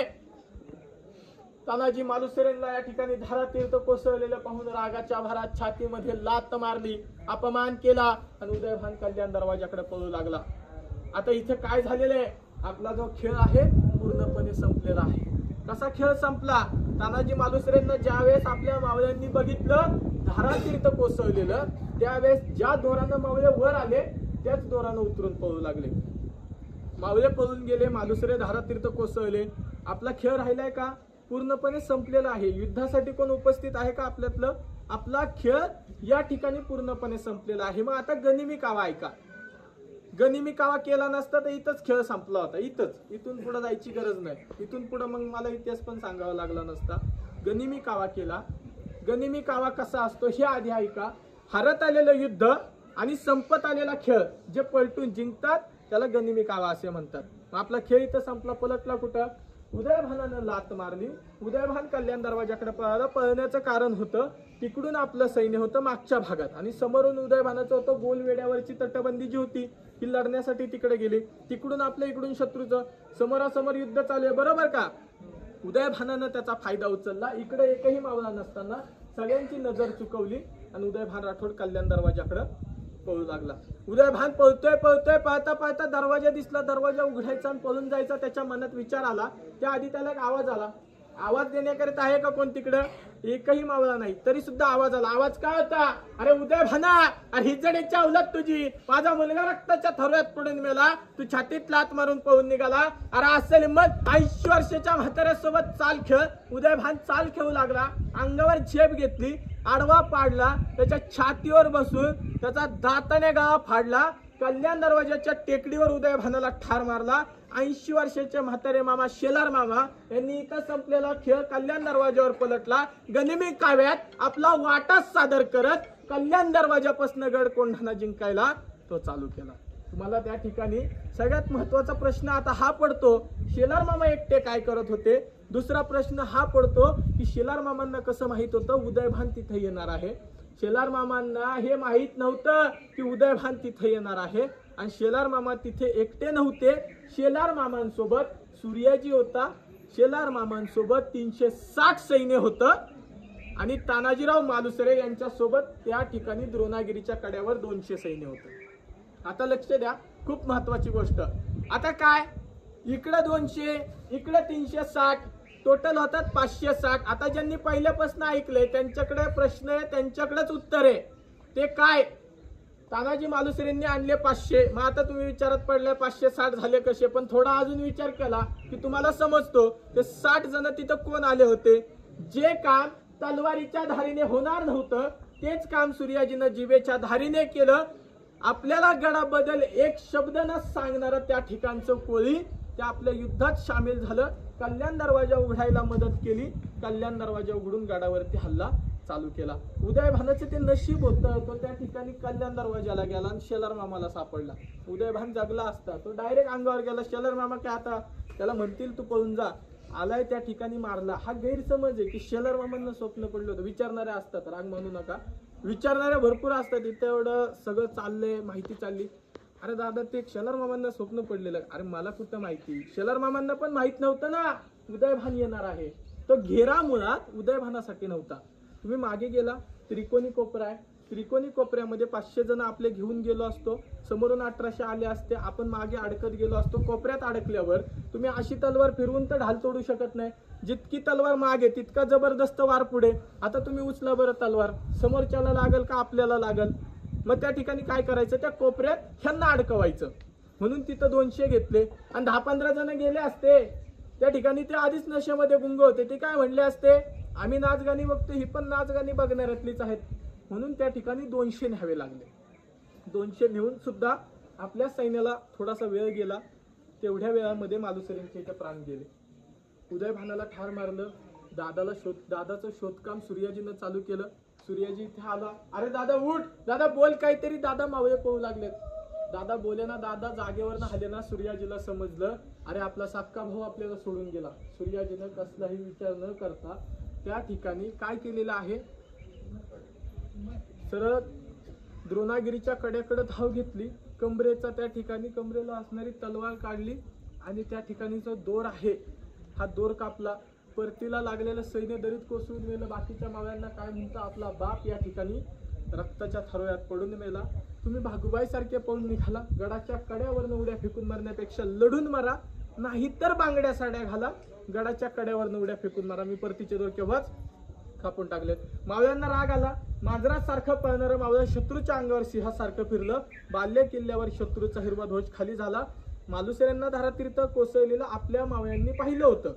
तानाजी मालुसरेंना या ठिकाणी धारातीर्थ कोसळलेलं पाहून रागाच्या भरात छातीमध्ये लात मारली, अपमान केला आणि उदयभान कल्याण दरवाजाकडे पळू लागला. आता इथे काय झालेलं आहे? आपला जो खेळ आहे पूर्णपणे संपलेला आहे. कसा खेळ संपला? तानाजी मालुसरेंना ज्यावेळेस आपल्या मावळ्यांनी बघितलं धारातीर्थ कोसळलेलं, त्यावेळेस ज्या दोरानं मावळे वर आले त्याच दोरानं उतरून पळू लागले. मावळे पळून गेले, मालुसरे धारातीर्थ कोसळले. आपला खेळ राहिलाय का? पूर्णपणे संपलेला आहे. युद्धासाठी कोण उपस्थित आहे का आपल्यातलं? आपला खेळ या ठिकाणी पूर्णपणे संपलेला आहे. मग आता गनिमी कावा ऐका. गनिमी कावा केला नसता तर इथंच खेळ संपला होता. इथून पुढे जायची गरज नाही. इथून पुढे मग मला इतिहास पण सांगावा लागला नसता. गनिमी कावा केला. गनिमी कावा कसा असतो हे आधी ऐका. हरत आलेलं युद्ध आणि संपत आलेला खेळ जे पलटून जिंकतात त्याला गनिमी कावा असे म्हणतात. आपला खेळ इथं संपला. पलटला कुठं? उदयभानानं लात मारली. उदयभान कल्याण दरवाजाकडे पळाला. पळण्याचं कारण होतं तिकडून आपलं सैन्य होतं मागच्या भागात आणि समोरून उदयभानाचं होतं गोलवेड्यावरची तटबंदी जी होती ही लढण्यासाठी तिकडे गेली. तिकडून आपल्या इकडून शत्रूचं समोरासमोर युद्ध चालू आहे, बरोबर का? उदयभानानं त्याचा फायदा उचलला. इकडे एकही मावळा नसताना सगळ्यांची नजर चुकवली आणि उदयभान राठोड कल्याण दरवाजाकडे पळू लागला. उदयभान पळतोय पळता पळता दरवाजा दिसला. दरवाजा उघडायचा आणि पळून जायचा त्याच्या मनात विचार आला. त्याआधी त्याला एक आवाज आला. आवाज देण्याकरिता आहे का कोण तिकडं? एकही मावळा नाही. तरी सुद्धा आवाज आला. आवाज काय होता? अरे उदयभाना, अरे हिजडीच्या अवलाद तुझी, माझा मुलगा रक्ताच्या थरव्यात पडून मेला, तू छातीत लात मारून पळून निघाला. अरे असेल हिंमत? 80 वर्षाच्या म्हाताऱ्यासोबत चाल खेळ. उदयभान चाल खेळू लागला. अंगावर झेप घेतली, आडवा पाडला, त्याच्या छातीवर बसून त्याचा दाताने गळा फाडला. कल्याण दरवाजाच्या टेकडीवर उदयभानाला ठार मारला. 80 वर्षाचे म्हातारे मामा शेलार मामा यांनी इथं संपलेला खेळ कल्याण दरवाजावर पलटला. गनिमी काव्यात आपला वाटा सादर करत कल्याण दरवाजापासून गड कोंढाणा जिंकायला तो चालू केला. तुम्हाला त्या ठिकाणी सगळ्यात महत्वाचा प्रश्न आता हा पडतो, शेलार मामा एकटे काय करत होते? दुसरा प्रश्न हा पडतो की शेलार मामांना कसं माहित होतं उदयभान तिथे येणार आहे? शेलार मामांना हे माहित नव्हतं की उदयभान तिथे येणार आहे आणि शेलार मामा तिथे एकटे नव्हते. शेलार मामांसोबत सूर्याजी होता. शेलार मामांसोबत 360 सैन्य होतं आणि तानाजीराव मालुसरे यांच्या सोबत त्या ठिकाणी द्रोणागिरीच्या कड्यावर 200 सैन्य होतं. आता लक्ष द्या, खूप महत्वाची गोष्ट. आता काय? इकडे 200, इकडे 360, टोटल होतात 560. आता ज्यांनी पहिल्यापासून ऐकलंय त्यांच्याकडे प्रश्न आहे, त्यांच्याकडेच उत्तर आहे. ते काय? तानाजी मालुसरेंनी आणले 500. मग आता तुम्ही विचारात पडले 560 झाले कसे? पण थोडा अजून विचार केला की तुम्हाला समजतो ते 60 जण तिथं कोण आले होते? जे काम तलवारीच्या धारीने होणार नव्हतं तेच काम सूर्याजीनं जिभेच्या धारीने केलं. आपल्याला गडाबद्दल एक शब्द न सांगणारं त्या ठिकाणचं कोळी त्या आपल्या युद्धात सामील झालं. कल्याण दरवाजा उघडायला मदत केली. कल्याण दरवाजा उघडून गडावरती हल्ला चालू केला. उदयभानाचे ते नशीब होतं, तो त्या ठिकाणी कल्याण दरवाजाला गेला आणि शेलार मामाला सापडला. उदयभान जगला असता तो डायरेक्ट अंगावर गेला. शेलार मामा काय आता त्याला म्हणतील तू पळून जा, आलाय त्या ठिकाणी मारला. हा गैरसमज आहे की शेलार मामांना स्वप्न पडलं होतं. विचारणारे असतात, राग मानू नका, विचारणारे भरपूर असतात. इथं एवढं सगळं चाललंय, माहिती चालली. अरे दादा ते शेलार मामांना स्वप्न पडलेलं. अरे मला कुठं माहिती? शेलार मामांना पण माहित नव्हतं ना उदयभान येणार आहे. तो घेरा मुळात उदयभानासाठी नव्हता. तुम्ही मागे गेला त्रिकोणी कोपरा आहे, त्रिकोणी कोपऱ्यामध्ये 500 जण आपले घेऊन गेलो असतो, समोरून 1800 आले असते, आपण मागे अडकत गेलो असतो. कोपऱ्यात अडकल्यावर तुम्ही अशी तलवार फिरवून तर ढाल तोडू शकत नाही. जितकी तलवार मागे तितका जबरदस्त वार पुढे. आता तुम्ही उचला बरं तलवार, समोरच्याला लागल का आपल्याला लागल? मग त्या ठिकाणी काय करायचं, त्या कोपऱ्यात ह्यांना अडकवायचं. म्हणून तिथं 200 घेतले आणि 10-15 जण गेले असते त्या ठिकाणी. ते आधीच नशेमध्ये गुंग होते. ते काय म्हणले असते, आम्ही नाचगाणी बघतो, ही पण नाचगाणी बघणाऱ्यातलीच आहेत. म्हणून त्या ठिकाणी 200 न्यावे लागले. 200 नेऊन सुद्धा आपल्या सैन्याला थोडासा वेळ गेला. तेवढ्या वेळामध्ये मालुसरेंचे इथे प्राण गेले. उदयभानाला ठार मारलं. दादाचं शोधकाम सूर्याजीनं चालू केलं. सूर्याजी इथे आला. अरे दादा उठ, दादा बोल काहीतरी. दादा मावळे पळू लागलेत. दादा बोले ना, दादा जागेवर ना आले ना. सूर्याजीला समजलं, अरे आपला सक्का भाऊ आपल्याला सोडून गेला. सूर्याजीनं कसलाही विचार न करता त्या ठिकाणी काय केलेलं आहे, सरळ द्रोणागिरीच्या कड्याकडे धाव घेतली. कमरेचा त्या ठिकाणी कमरेला असणारी तलवार काढली आणि त्या ठिकाणी जो दोर आहे हा दोर कापला. परतीला लागलेलं सैन्य दरीत कोसळून मेलं. बाकीच्या माव्यांना काय म्हणतं, आपला बाप या ठिकाणी रक्ताच्या थारोळ्यात पडून मेला. तुम्ही भागुबाई सारखे पळून निघाला. गडाच्या कड्यावरनं उड्या फेकून मारण्यापेक्षा लढून मारा, नाहीतर बांगड्या साड्या घाला. गडाच्या कड्यावरनं उड्या फेकून मारा. मी परतीचे दोर केव्हाच कापून टाकलेत. मावळ्यांना राग आला. मांजरासारखं पळणारं मावळं शत्रूच्या अंगावर सिंहासारखं फिरलं. बाल्य किल्ल्यावर शत्रूचा हिरवा ध्वज खाली झाला. मालुसऱ्यांना धारातीर्थ कोसळलेलं आपल्या मावळ्यांनी पाहिलं होतं.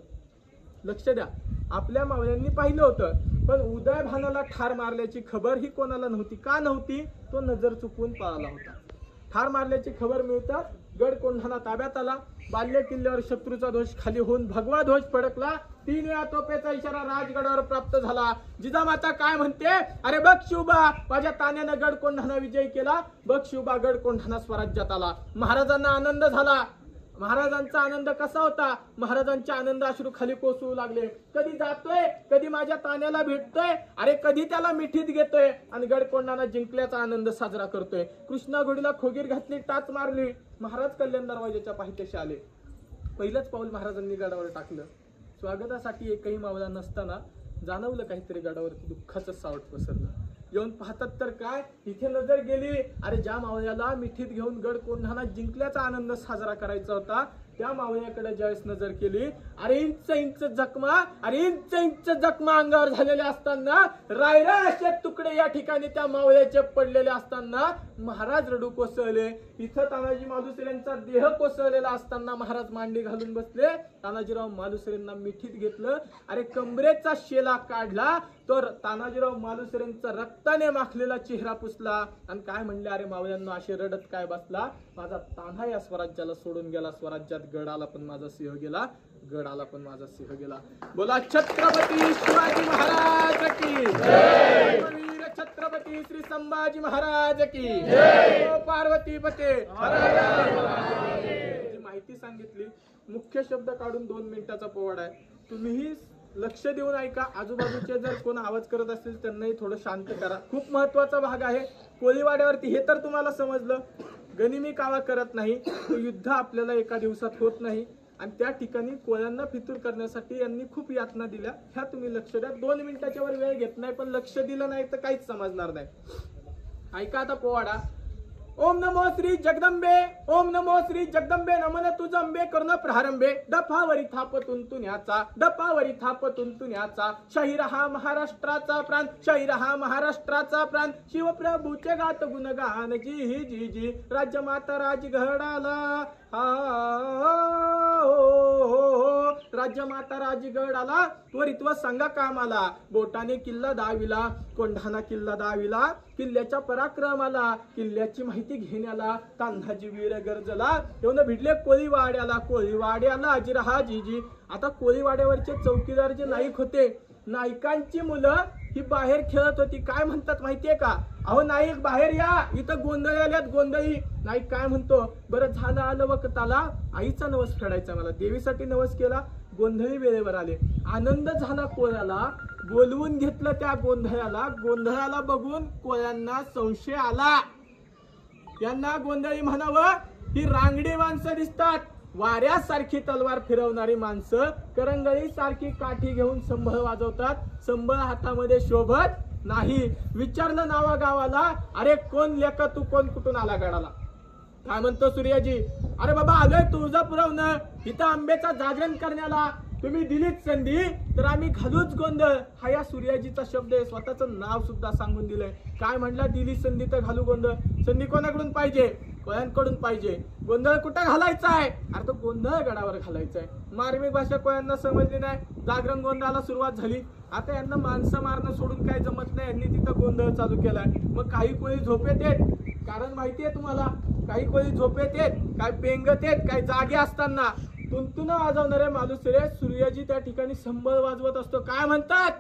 लक्ष द्या, आपल्या मावळ्यांनी पाहिलं होतं. पण उदयभानाला ठार मारल्याची खबर ही कोणाला नव्हती. का नव्हती? तो नजर चुकवून पळाला होता. ठार मारल्याची खबर मिळताच गड कोंढाणा ताब्यात आला. बाल्य किल्ल्यावर शत्रूचा ध्वज खाली होऊन भगवा ध्वज फडकला. 3 वेळा तोफेचा इशारा राजगडावर प्राप्त झाला. जिजामाता काय म्हणते, अरे बघ शिवबा, माझ्या तान्यानं गड कोंढाणा विजय केला. बघ शिवबा, गड कोंढाणा स्वराज्यात आला. महाराजांना आनंद झाला. महाराजांचा आनंद कसा होता? महाराजांच्या आनंद अश्रू खाली कोसळू लागले. कधी जातोय, कधी माझ्या तान्याला भेटतोय, अरे कधी त्याला मिठीत घेतोय आणि गड कोंढाणा जिंकल्याचा आनंद साजरा करतोय. कृष्णा घोडीला खोगीर घातली, टाच मारली. महाराज कल्याण दरवाजाच्या पायथ्याशी आले. पहिलंच पाऊल महाराजांनी गडावर टाकलं. स्वागतासाठी एकही मावळा नसताना जाणवलं काहीतरी गडावरती दुःखाचं सावट पसरलं. येऊन पाहतात तर काय, इथे नजर गेली. अरे ज्या मावळ्याला मिठीत घेऊन गड कोंढाणा जिंकल्याचा आनंद साजरा करायचा होता, त्या मावळ्याकडे ज्यावेळेस नजर केली, अरे इंच इंच जखमा अंगावर झालेले असताना, रायरा असे तुकडे या ठिकाणी त्या मावळ्याचे पडलेले असताना महाराज रडू कोसळले. इथं तानाजी मालुसरेंचा देह कोसळलेला असताना महाराज मांडी घालून बसले. तानाजीराव मालुसरेंना मिठीत घेतलं. अरे कमरेचा शेला काढला, तर तानाजीराव मालुसरेंचा रक्ताने माखलेला चेहरा पुसला आणि काय म्हणले, अरे मावळ्यांना असे रडत काय बसला? माझा तान्हा या स्वराज्याला सोडून गेला. स्वराज्यात गड आला पण माझा सिंह गेला, गड आला पण माझा सिंह गेला. बोला छत्रपती शिवाजी महाराज की जय. वीर छत्रपती श्री संभाजी महाराज की जय. पार्वती पते. माहिती सांगितली. मुख्य शब्द काढून 2 मिनिटाचा पोवाडा आहे. तुम्हीही लक्ष देऊन ऐका. आजूबाजूचे जर कोण आवाज करत असतील त्यांनाही थोडं शांत करा. खूप महत्वाचा भाग आहे. कोळीवाड्यावरती हे तर तुम्हाला समजलं, गनिमी कावा करत नाही. तो युद्ध आपल्याला एका दिवसात होत नाही आणि त्या ठिकाणी कोळ्यांना फितूर करण्यासाठी यांनी खूप यातना दिल्या. ह्या तुम्ही लक्ष द्या. 2 मिनिटाच्या वर वेळ घेत नाही, पण लक्ष दिलं नाही तर काहीच समजणार नाही. ऐका आता पोवाडा. ओम नमो श्री जगदंबे, ओम नमो श्री जगदंबे, नमन तुझंबे कर्ण प्रारंभे. डफावरी थाप तुंतुण्याचा, डफावरी थाप तुंतुण्याचा, शाहीर हा महाराष्ट्राचा प्राण, शाहीर हा महाराष्ट्राचा प्राण. शिवप्रभूचे गात गुणगान, जी जी जी. राज्यमाता राजगडाला, राज्यमाता राजगडाला, त्वरित सांगा कामाला. बोटाने किल्ला दाविला, कोंढाणा किल्ला दाविला. किल्ल्याच्या पराक्रमाला, किल्ल्याची माहिती घेण्याला तान्हाजी वीर गरजला. येऊन भिडले कोळीवाड्याला, कोळीवाड्याला अजिरहा जीजी. आता कोळीवाड्यावरचे चौकीदार जे नाईक होते, नाईकांची मुलं ही बाहेर खेळत होती. काय म्हणतात माहितीये का? अहो नाईक बाहेर या, इथं गोंधळी आल्यात, गोंधळी. नाईक काय म्हणतो, बरं झालं आलं वक्ताला, आईचा नवस फेडायचा मला, देवीसाठी नवस केला, गोंधळी वेळेवर आले. आनंद झाला कोळ्याला. बोलवून घेतलं त्या गोंधळाला. गोंधळाला बघून कोळ्यांना संशय आला. यांना गोंधळी म्हणावं, ही रांगडी माणसं दिसतात. वाऱ्यासारखी तलवार फिरवणारी माणसं करंगळी सारखी काठी घेऊन संभळ वाजवतात. संभळ हातामध्ये शोभत नाही. विचारलं नावा गावाला, अरे कोण लेका तू, कोण कुठून आला गडाला? काय म्हणतो सूर्याजी, अरे बाबा आलोय तुळजापुरावून, इथं आंब्याचा जागरण करण्याला. तुम्ही दिलीच संधी तर आम्ही घालूच गोंधळ. हा या सूर्याजीचा शब्द आहे. स्वतःचं नाव सुद्धा सांगून दिलंय. काय म्हणला, दिली संधी तर घालू गोंधळ. संधी कोणाकडून पाहिजे? कोळ्यांकडून पाहिजे. गोंधळ कुठं घालायचा आहे? अरे तो गोंधळ गडावर घालायचा आहे. मार्मिक भाषा कोळ्यांना समजली नाही. जागरण गोंधळाला सुरुवात झाली. आता यांना माणसं मारणं सोडून काय जमत नाही. यांनी तिथं गोंधळ चालू केलाय. मग काही कोळी झोपेत येत, कारण माहितीये तुम्हाला, काही कोळी झोपेत येत, काय पेंगत येत, काय जागे असताना तुंतुन वाजवणारे मालुसरे सूर्याजी त्या ठिकाणी संबळ वाजवत असतो. काय म्हणतात,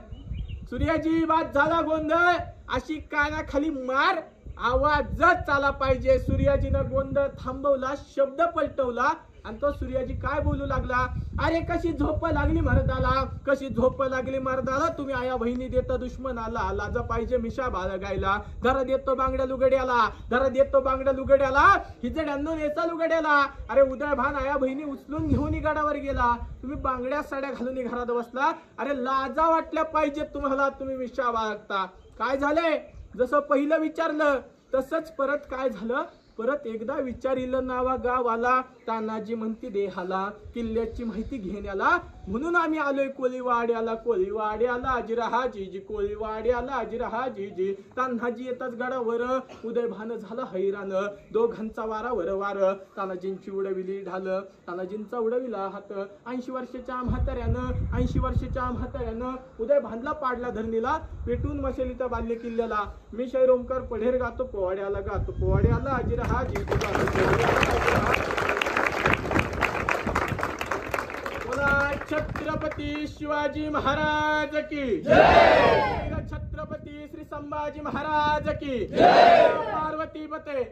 सूर्याजी बाद झाला गोंधळ, अशी कानाखाली मार, आवाजच आला पाहिजे. सूर्याजीनं गोंधळ थांबवला, शब्द पलटवला आणि तो सूर्याजी काय बोलू लागला, अरे कशी झोप लागली मर्दाला, कशी झोप लागली मर्दाला. तुम्ही आया बहिणी देता दुश्मनाला, लाजा पाहिजे मिशा बाळगायला. धरा देतो बांगड्या लुगड्याला, धरा देतो बांगड्या लुगड्याला, हिजड्यांनो नेचा लुगड्याला. अरे उदय भान आया बहिणी उचलून घेऊन गडावर गेला, तुम्ही बांगड्या साड्या घालून घरात बसला. अरे लाजा वाटल्या पाहिजे तुम्हाला, तुम्ही मिशा बाळगता. काय झालंय, जसं पहिलं विचारलं तसंच परत काय झालं, परत एकदा विचारिलं नावा गावाला. तानाजी म्हणती देहाला, किल्ल्याची माहिती घेण्याला. म्हणून आम्ही आलोय कोळीवाड्याला, कोळीवाड्याला जिरहा जीजी, कोळीवाड्याला जिरहा जीजी. तान्हाजी येताच गडावर, उदय भान झालं हैराण. दोघांचा वारा वरवार, तानाजींची उडविली ढाल, तानाजींचा उडविला हात. 80 वर्षाच्या म्हाताऱ्यानं, 80 वर्षाच्या म्हाताऱ्यानं उदय भानला पाडला धरणीला. पेटून मशलीचा बाल्य किल्ल्याला. मी शैरोमकर पढेर गातो पोवाड्याला, गातो पोवाड्याला जिरहा जीजी. छत्रपती शिवाजी महाराज की जय. छत्रपती श्री संभाजी महाराज की जय. पार्वती पते.